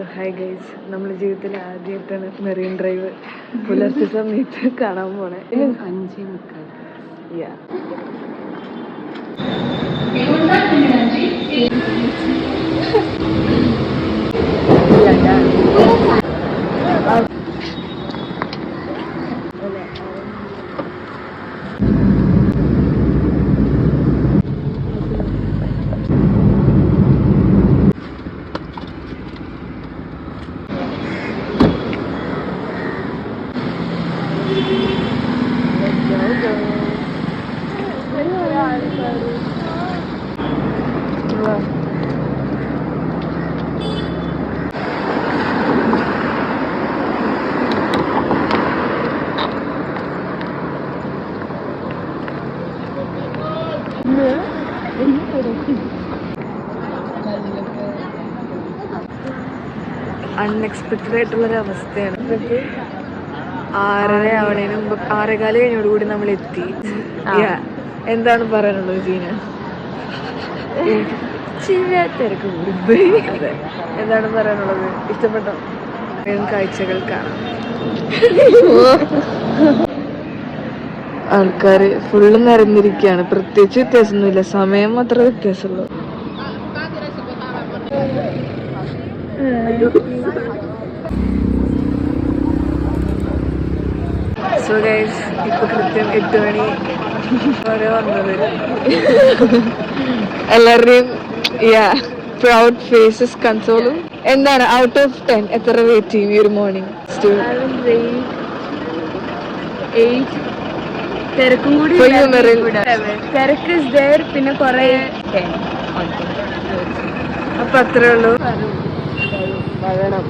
So hi guys, നമ്മുടെ ജീവിതത്തിൽ ആദ്യമായിട്ടാണ് മെറീൻ ഡ്രൈവ് പുലർച്ചെ സമയത്ത് കാണാൻ പോണേ. 5:30. യാ അൺഎക്സ്പെക്റ്റഡ് ആയിട്ടുള്ളൊരവസ്ഥയാണ്. 6:30 ആവണേന് മുമ്പ് 6:15 കഴിഞ്ഞോടുകൂടി നമ്മൾ എത്തി. എന്താണ് പറയാനുള്ളത് ജീന? തിരക്ക് കൂടിപ്പോയി. അതെ, എന്താണ് പറയാനുള്ളത്? ഇഷ്ടപ്പെട്ടോ? കാഴ്ചകൾ കാണാം. ആൾക്കാര് ഫുള്ള് നിറഞ്ഞിരിക്കുകയാണ്. പ്രത്യേകിച്ച് വ്യത്യാസമൊന്നുമില്ല, സമയം മാത്രമേ വ്യത്യാസമുള്ളൂ. സോ ഗൈസ്, ഇപ്പൊ കൃത്യം 8 മണി വരെ വന്നത്. എല്ലാവരുടെയും പ്രൗഡ് ഫേസസ് കൺസോളും. എന്താണ് ഔട്ട് ഓഫ് 10 എത്ര റേറ്റ് ചെയ്യും ഈ ഒരു മോർണിംഗ്? തിരക്കും കൂടി തിരക്ക് പിന്നെ കൊറേ അപ്പൊ അത്രേ ഉള്ളൂ. വരണം.